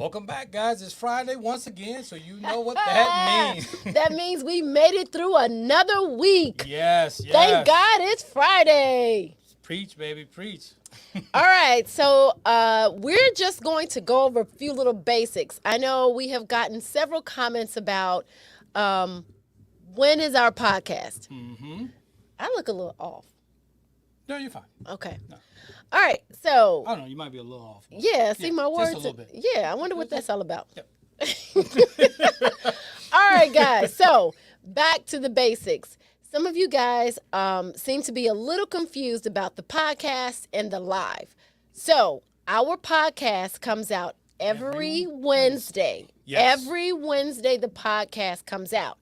Welcome back, guys. It's Friday once again, so you know what that means. That means we made it through another week. Yes, Thank yes. God it's Friday. Preach, baby, preach. All right, so we're just going to go over a few little basics. I know we have gotten several comments about um, when is our podcast. Mm-hmm. I look a little off. No, you're fine. Okay. No. All right, so I don't know. You might be a little off. yeah, see my just words. a little bit. Yeah, I wonder what that's all about. Yep. All right, guys. So back to the basics. Some of you guys seem to be a little confused about the podcast and the live. So our podcast comes out every Wednesday. Yes. Every Wednesday, the podcast comes out.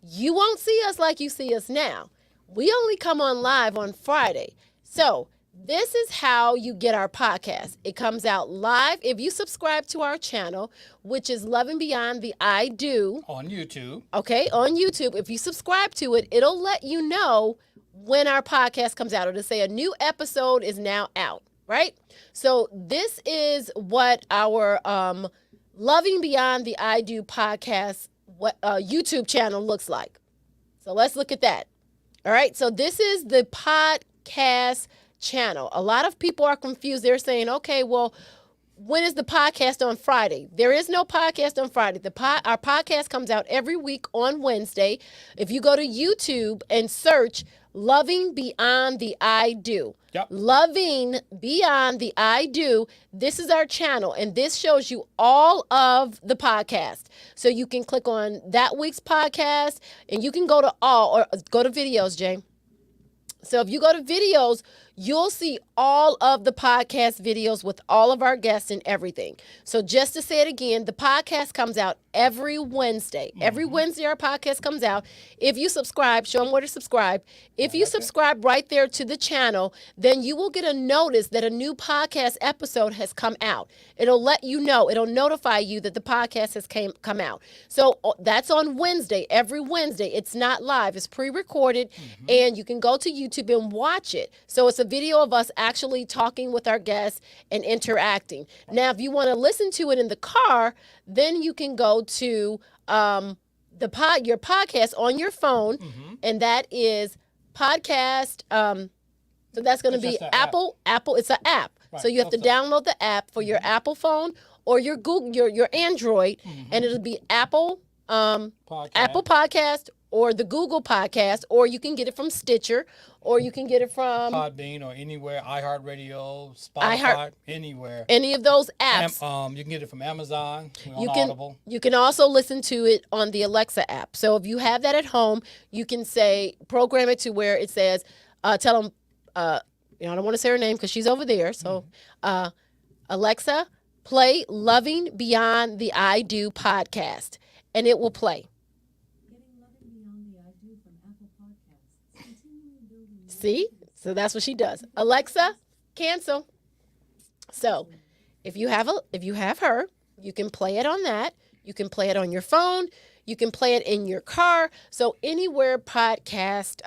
You won't see us like you see us now. We only come on live on Friday. So this is how you get our podcast. It comes out live if you subscribe to our channel, which is Loving Beyond the I Do. On YouTube. Okay, on YouTube. If you subscribe to it, it'll let you know when our podcast comes out. It'll say a new episode is now out, right? So this is what our Loving Beyond the I Do podcast YouTube channel looks like. So let's look at that. All right, so this is the podcast channel. A lot of people are confused. They're saying, okay, well, when is the podcast on Friday? There is no podcast on Friday. Our podcast comes out every week on Wednesday. If you go to YouTube and search Loving Beyond the I Do. Yep. Loving Beyond the I Do. This is our channel, and this shows you all of the podcast. So you can click on that week's podcast, and you can go to all, or go to videos, Jay. So if you go to videos, you'll see all of the podcast videos with all of our guests and everything. So just to say it again, the podcast comes out every Wednesday. Mm-hmm. Every Wednesday, our podcast comes out. If you subscribe, show them where to subscribe. If you subscribe right there to the channel, then you will get a notice that a new podcast episode has come out. It'll let you know. It'll notify you that the podcast has come out. So that's on Wednesday, every Wednesday. It's not live. It's pre-recorded, and you can go to YouTube and watch it. So it's a video of us actually talking with our guests and interacting. Now, if you want to listen to it in the car, then you can go to your podcast on your phone, and that is podcast. So that's going to be Apple. Apple. It's an app. Right. So you have to download the app for your Apple phone or your Google, your Android, and it'll be Apple Apple Podcast or the Google Podcast, or you can get it from Stitcher, or you can get it from Podbean or anywhere, iHeartRadio, Spotify, anywhere. Any of those apps. You can get it from Amazon. Audible. You can also listen to it on the Alexa app. So if you have that at home, you can program it to where it says, tell them, I don't want to say her name because she's over there. So Alexa, play Loving Beyond the I Do podcast, and it will play. See? So that's what she does. Alexa, cancel. So if you have her, you can play it on that. You can play it on your phone. You can play it in your car. So anywhere podcasts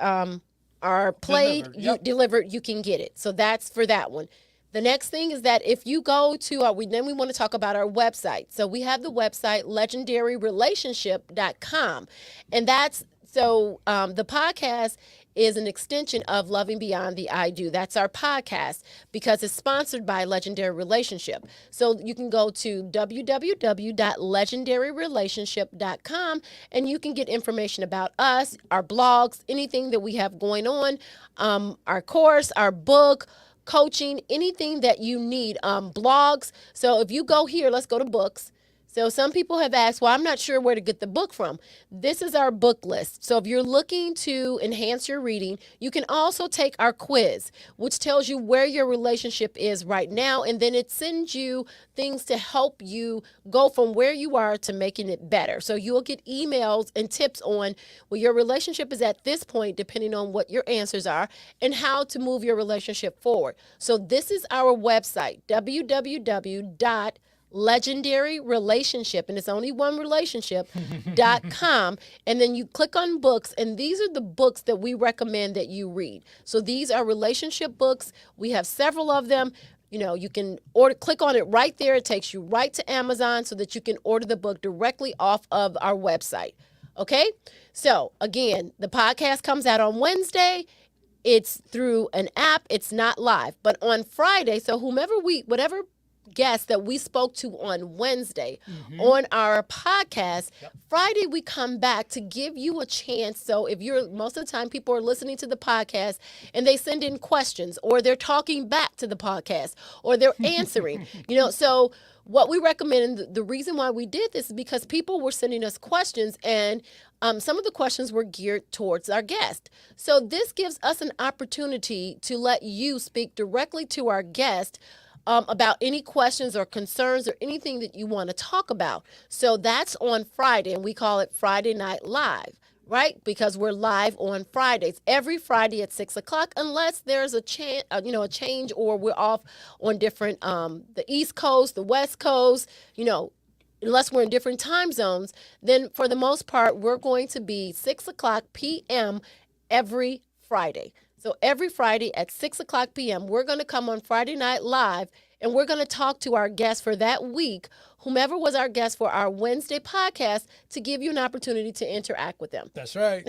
are played, delivered, you can get it. So that's for that one. The next thing is that if you go to then we want to talk about our website. So we have the website legendaryrelationship.com, and that's the podcast is an extension of Loving Beyond the I Do. That's our podcast because it's sponsored by Legendary Relationship. So you can go to www.legendaryrelationship.com and you can get information about us, our blogs, anything that we have going on, our course, our book, coaching, anything that you need, blogs. So if you go here, let's go to books. So some people have asked, well, I'm not sure where to get the book from. This is our book list. So if you're looking to enhance your reading, you can also take our quiz, which tells you where your relationship is right now. And then it sends you things to help you go from where you are to making it better. So you'll get emails and tips on where your relationship is at this point, depending on what your answers are, and how to move your relationship forward. So this is our website, www.Legendary Relationship, and it's only one relationship.com. And then you click on books, and these are the books that we recommend that you read. So these are relationship books. We have several of them. You can click on it right there. It takes you right to Amazon so that you can order the book directly off of our website. Okay? So, again, the podcast comes out on Wednesday. It's through an app. It's not live. But on Friday, so whatever guest that we spoke to on Wednesday on our podcast, Friday we come back to give you a chance. So if most of the time people are listening to the podcast and they send in questions or they're talking back to the podcast or they're answering, so what we recommend, and the reason why we did this is because people were sending us questions, and some of the questions were geared towards our guest. So this gives us an opportunity to let you speak directly to our guest about any questions or concerns or anything that you want to talk about. So that's on Friday, and we call it Friday Night Live, right? Because we're live on Fridays, every Friday at 6:00, unless there's a change, or we're off on different, the East Coast, the West Coast, unless we're in different time zones. Then for the most part, we're going to be 6:00 p.m. every Friday. So every Friday at 6:00 p.m., we're going to come on Friday Night Live, and we're going to talk to our guests for that week, whomever was our guest for our Wednesday podcast, to give you an opportunity to interact with them. That's right.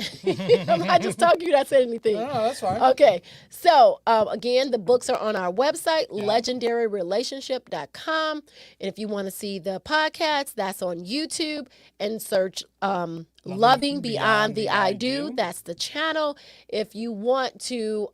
I'm not just talking, you're not saying anything. No, that's fine. Okay. So, again, the books are on our website, legendaryrelationship.com. And if you want to see the podcast, that's on YouTube, and search Loving Beyond the I Do. That's the channel. If you want to,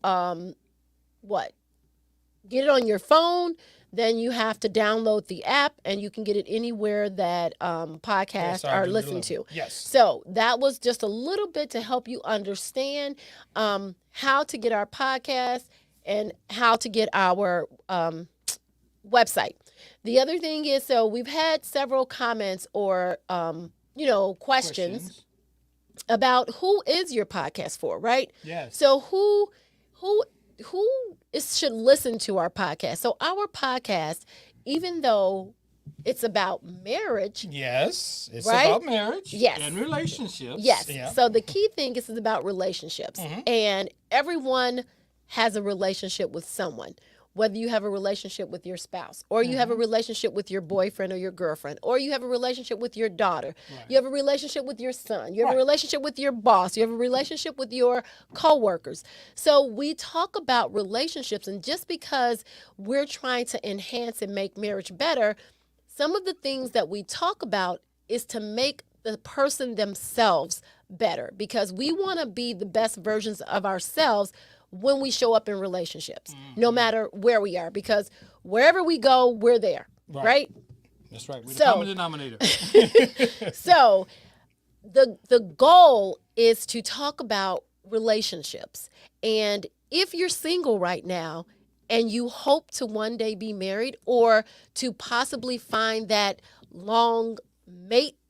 get it on your phone, then you have to download the app, and you can get it anywhere that podcasts are listened to. Yes. So that was just a little bit to help you understand how to get our podcast and how to get our website. The other thing is, so we've had several comments or questions about who is your podcast for, right? Yes. So who should listen to our podcast? So our podcast, even though it's about marriage. Yes, it's right? about marriage. Yes. And relationships. Yes. Yeah. So the key thing is it's about relationships. And everyone has a relationship with someone. Whether you have a relationship with your spouse, or you have a relationship with your boyfriend or your girlfriend, or you have a relationship with your daughter, you have a relationship with your son, you have a relationship with your boss, you have a relationship with your coworkers. So we talk about relationships, and just because we're trying to enhance and make marriage better, some of the things that we talk about is to make the person themselves better, because we want to be the best versions of ourselves when we show up in relationships, no matter where we are, because wherever we go, we're there, right? That's right. We're the common denominator. So the goal is to talk about relationships. And if you're single right now and you hope to one day be married, or to possibly find that long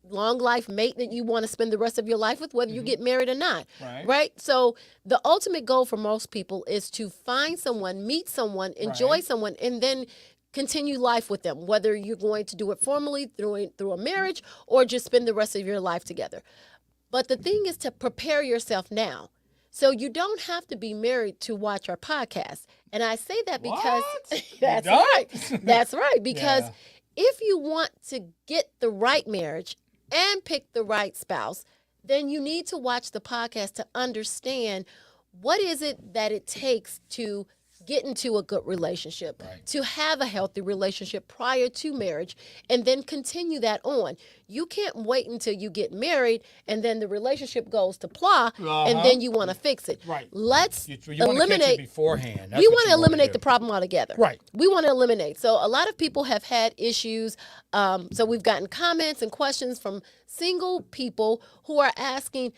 life mate that you want to spend the rest of your life with, whether you get married or not, right? So the ultimate goal for most people is to find someone, meet someone, enjoy someone, and then continue life with them, whether you're going to do it formally through a marriage or just spend the rest of your life together. But the thing is to prepare yourself now. So you don't have to be married to watch our podcast. And I say that because that's right. That's right. Because if you want to get the right marriage and pick the right spouse, then you need to watch the podcast to understand what is it that it takes to get into a good relationship, to have a healthy relationship prior to marriage, and then continue that on. You can't wait until you get married and then the relationship goes to plah, and then you want to fix it. Let's eliminate beforehand. We want to eliminate the problem altogether. Right. We want to eliminate. So a lot of people have had issues. So we've gotten comments and questions from single people who are asking,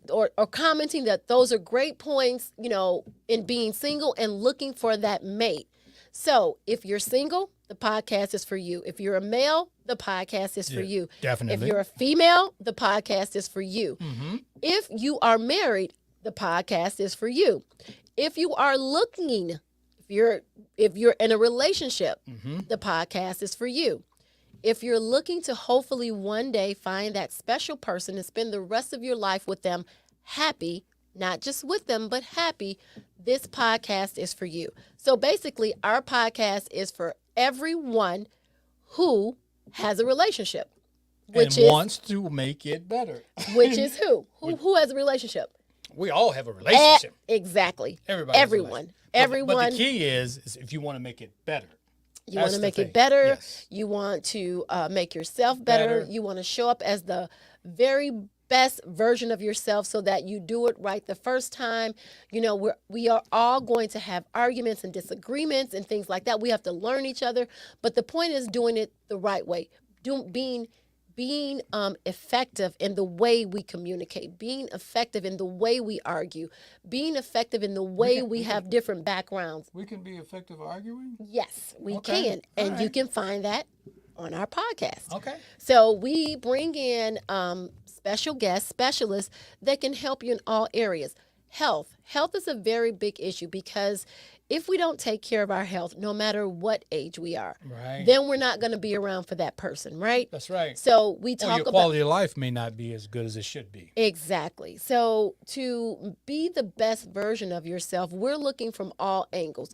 or commenting that those are great points, in being single and looking for that mate. So if you're single, the podcast is for you. If you're a male, the podcast is for you. Definitely. If you're a female, the podcast is for you. If you are married, the podcast is for you. If you are looking, if you're in a relationship, the podcast is for you. If you're looking to hopefully one day find that special person and spend the rest of your life with them happy, not just with them, but happy, this podcast is for you. So basically, our podcast is for everyone who has a relationship, which and is wants to make it better. which is who? Who has a relationship? We all have a relationship. Exactly. Everybody has a Everyone. relationship. Everyone. But the key is if you want to make it better. You want That's to the make thing. it better. Yes. You want to make yourself better. Better. You want to show up as the very best version of yourself so that you do it right the first time. You know, we are all going to have arguments and disagreements and things like that. We have to learn each other. But the point is doing it the right way. Being effective in the way we communicate, being effective in the way we argue, being effective in the way we have different backgrounds. We can be effective arguing? Yes, we Okay. can. And All you right. can find that on our podcast. Okay. So we bring in special guests, specialists that can help you in all areas. Health is a very big issue because if we don't take care of our health, no matter what age we are, Right. then we're not going to be around for that person, right? That's right. So we Or talk your about quality of life may not be as good as it should be. exactly. So to be the best version of yourself, we're looking from all angles: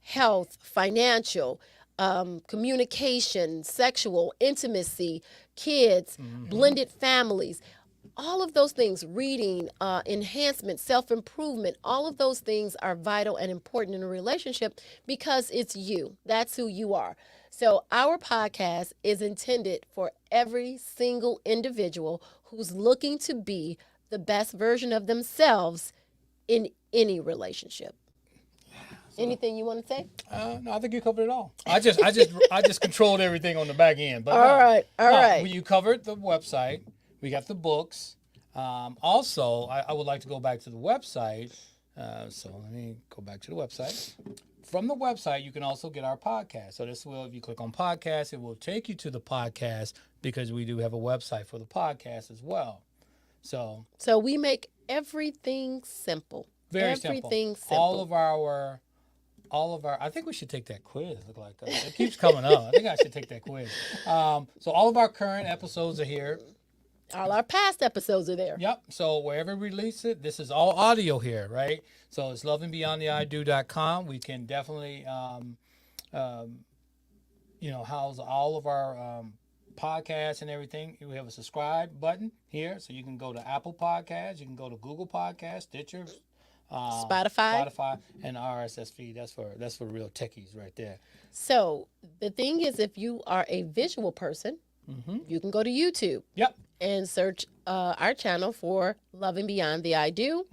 health, financial, communication, sexual, intimacy, kids, blended families. All of those things, reading, enhancement, self-improvement, all of those things are vital and important in a relationship because it's you. That's who you are. So our podcast is intended for every single individual who's looking to be the best version of themselves in any relationship. Anything you want to say? No, I think you covered it all. I just controlled everything on the back end. But All right. You covered the website. We got the books. Also, I would like to go back to the website. So let me go back to the website. From the website, you can also get our podcast. So this will, if you click on podcast, it will take you to the podcast because we do have a website for the podcast as well. So we make everything simple. very simple. Everything simple. All of our, I think we should take that quiz. Look like it keeps coming up. I think I should take that quiz. So all of our current episodes are here. All our past episodes are there. Yep. So wherever we release it, this is all audio here, right? So it's lovingBeyondTheIdo.com. We can definitely, house all of our podcasts and everything. We have a subscribe button here, so you can go to Apple Podcasts, you can go to Google Podcasts, Stitcher, Spotify, and RSS feed. That's for real techies right there. So the thing is, if you are a visual person, you can go to YouTube. Yep. And search our channel for Loving Beyond the I Do.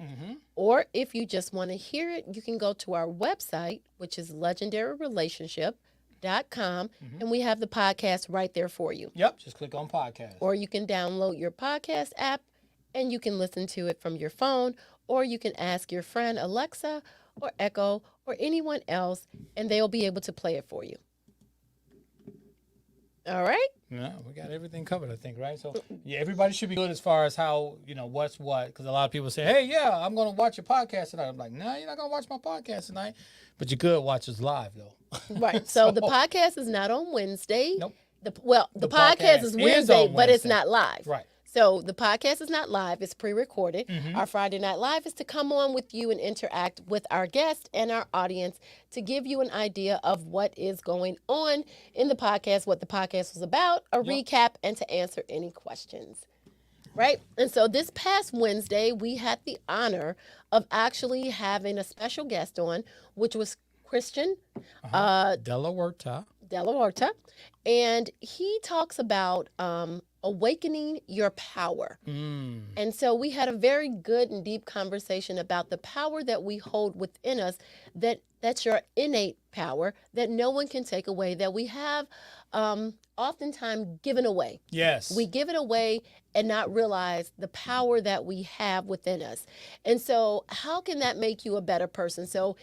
Or if you just want to hear it, you can go to our website, which is legendaryrelationship.com, and we have the podcast right there for you. Yep. Just click on podcast. Or you can download your podcast app and you can listen to it from your phone, or you can ask your friend Alexa or Echo or anyone else, and they'll be able to play it for you. All right? Yeah, we got everything covered, I think, right? So, yeah, everybody should be good as far as how, what's what. Because a lot of people say, hey, yeah, I'm going to watch your podcast tonight. I'm like, no, you're not going to watch my podcast tonight. But you could watch us live, though. Right. So the podcast is not on Wednesday. Nope. The podcast is Wednesday, on but it's Wednesday. not live. Right. So the podcast is not live. It's pre-recorded. Our Friday Night Live is to come on with you and interact with our guests and our audience to give you an idea of what is going on in the podcast, what the podcast was about, a recap, and to answer any questions. Right? And so this past Wednesday, we had the honor of actually having a special guest on, which was Christian Huerta. Huerta, and he talks about awakening your power. And so we had a very good and deep conversation about the power that we hold within us, that's your innate power that no one can take away, that we have oftentimes given away. Yes. We give it away and not realize the power that we have within us. And so how can that make you a better person? So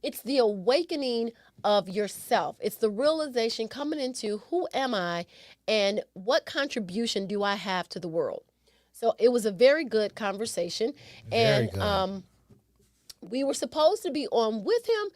it's the awakening of yourself. It's the realization coming into who am I and what contribution do I have to the world. So it was a very good conversation. Very and good. we were supposed to be on with him,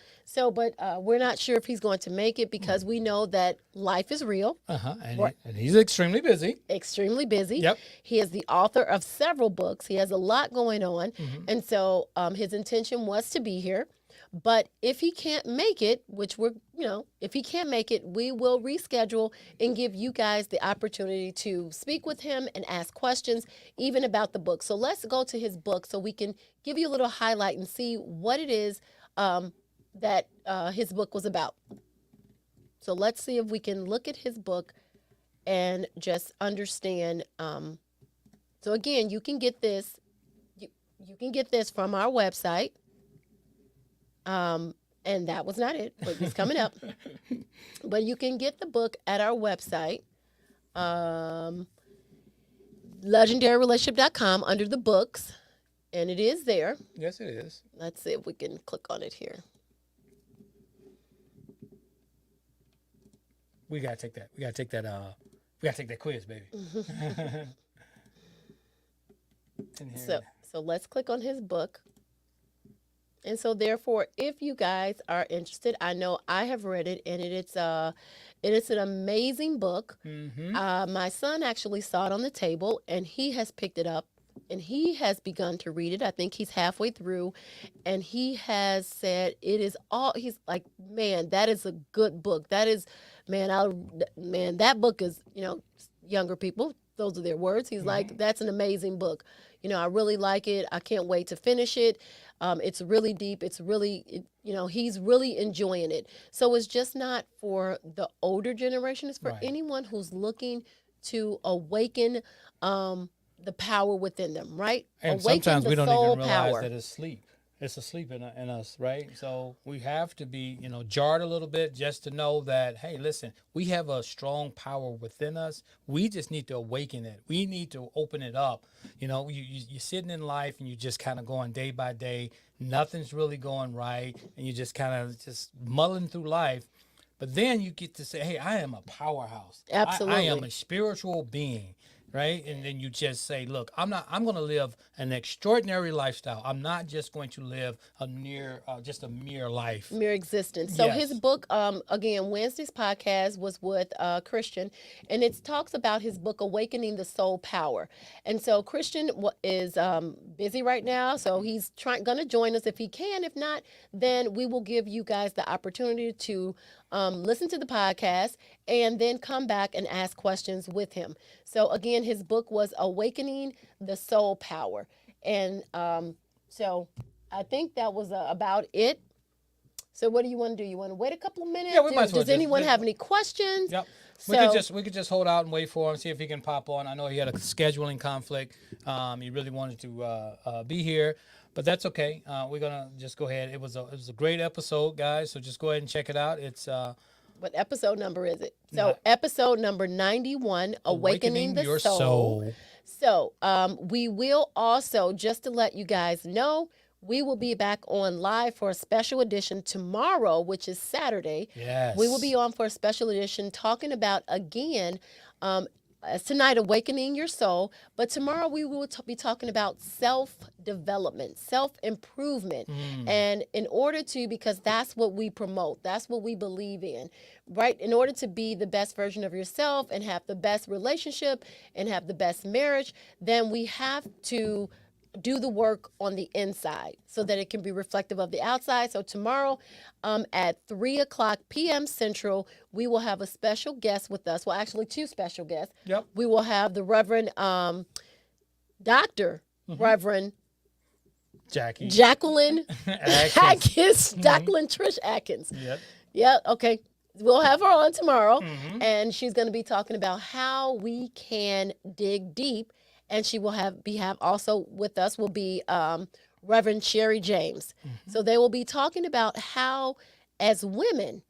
but we're not sure if he's going to make it because we know that life is real. And he's extremely busy. Extremely busy. Yep. He is the author of several books. He has a lot going on. And so his intention was to be here. But if he can't make it, if he can't make it, we will reschedule and give you guys the opportunity to speak with him and ask questions, even about the book. So let's go to his book so we can give you a little highlight and see what it is that his book was about. So let's see if we can look at his book and just understand. So again, you can get this. You can get this from our website. And that was not it, but it's coming up. But you can get the book at our website, legendaryrelationship.com, under the books, and it is there. Yes, it is. Let's see if we can click on it here. We gotta take that. We gotta take that quiz, baby. So let's click on his book. And so therefore, if you guys are interested, I know I have read it, and it is an amazing book. My son actually saw it on the table, and he has picked it up, and he has begun to read it. I think he's halfway through, and he has said he's like, man, that is a good book. That is, that book is, younger people, those are their words. He's like, that's an amazing book. I really like it. I can't wait to finish it. It's really deep. It's really, he's really enjoying it. So it's just not for the older generation. It's for anyone who's looking to awaken the power within them, right? And awaken sometimes we don't even realize power. that it's sleep. It's asleep in us, right? So we have to be, jarred a little bit just to know that, hey, listen, we have a strong power within us. We just need to awaken it. We need to open it up. You're sitting in life and you're just kind of going day by day. Nothing's really going right. And you're just kind of just muddling through life. But then you get to say, hey, I am a powerhouse. Absolutely. I am a spiritual being. Right. And then you just say, look, I'm going to live an extraordinary lifestyle. I'm not just going to live just a mere life. Mere existence. So his book, again, Wednesday's podcast was with Christian, and it talks about his book, Awakening the Soul Power. And so Christian is busy right now. So he's going to join us if he can. If not, then we will give you guys the opportunity to listen to the podcast and then come back and ask questions with him. So again, his book was Awakening the Soul Power. And so I think that was about it. So what do you want to do? You want to wait a couple of minutes? Yeah, we might as well. Does anyone have any questions? Yep. So, we could just hold out and wait for him, see if he can pop on. I know he had a scheduling conflict. He really wanted to be here, but that's okay. We're gonna just go ahead. It was a great episode, guys. So just go ahead and check it out. It's what episode number is it? So episode number 91, Awakening the Your Soul. So we will also, just to let you guys know, we will be back on live for a special edition tomorrow, which is Saturday. Yes. We will be on for a special edition talking about, again, as tonight, awakening your soul. But tomorrow we will be talking about self-development, self-improvement. And in order to, because that's what we promote, that's what we believe in, right? In order to be the best version of yourself and have the best relationship and have the best marriage, then we have to do the work on the inside so that it can be reflective of the outside. So tomorrow at 3:00 p.m. Central, we will have a special guest with us. Well, actually, two special guests. Yep. We will have the Reverend Dr. Reverend Jacqueline Atkins, Jacqueline Trish Atkins. Yep. Yeah, okay. We'll have her on tomorrow, and she's going to be talking about how we can dig deep. And she will have also with us will be Reverend Sherry James. So they will be talking about how, as women,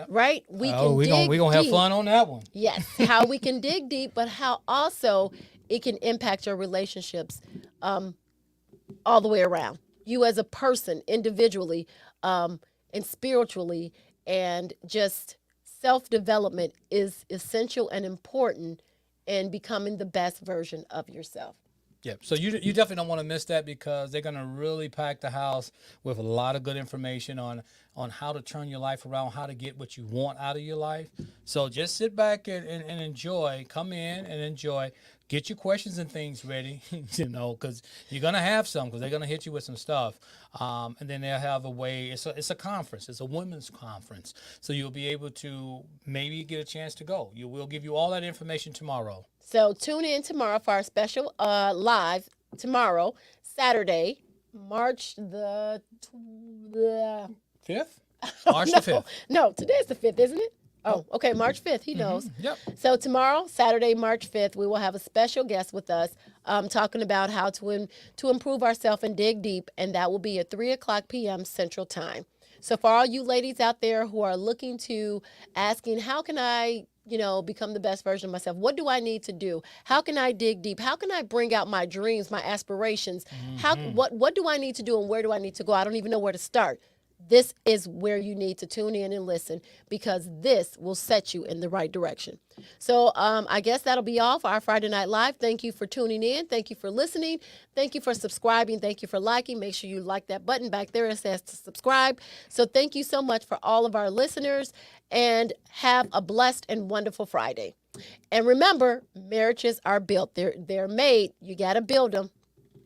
right, we can dig deep. We're gonna have fun on that one. Yes, how we can dig deep, but how also it can impact your relationships all the way around. You as a person, individually, and spiritually, and just self-development is essential and important in becoming the best version of yourself. Yep. So you definitely don't want to miss that because they're going to really pack the house with a lot of good information on how to turn your life around, how to get what you want out of your life. So just sit back and enjoy. Come in and enjoy. Get your questions and things ready, because you're going to have some because they're going to hit you with some stuff. And then they'll have a way. It's a conference. It's a women's conference. So you'll be able to maybe get a chance to go. We'll give you all that information tomorrow. So tune in tomorrow for our special live tomorrow, Saturday, March the Fifth? March the 5th. No, today's the 5th, isn't it? Oh, okay, March 5th. He knows. Yep. So tomorrow, Saturday, March 5th, we will have a special guest with us talking about how to improve ourselves and dig deep, and that will be at 3:00 p.m. Central Time. So for all you ladies out there who are looking to asking, how can I become the best version of myself? What do I need to do? How can I dig deep? How can I bring out my dreams, my aspirations? What do I need to do and where do I need to go? I don't even know where to start. This is where you need to tune in and listen because this will set you in the right direction. So I guess that'll be all for our Friday Night Live. Thank you for tuning in. Thank you for listening. Thank you for subscribing. Thank you for liking. Make sure you like that button back there. It says to subscribe. So thank you so much for all of our listeners and have a blessed and wonderful Friday. And remember, marriages are built. They're made. You got to build them.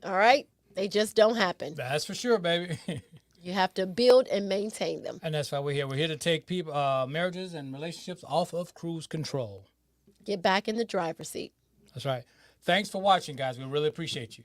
All right? They just don't happen. That's for sure, baby. You have to build and maintain them. And that's why we're here. We're here to take people, marriages and relationships off of cruise control. Get back in the driver's seat. That's right. Thanks for watching, guys. We really appreciate you.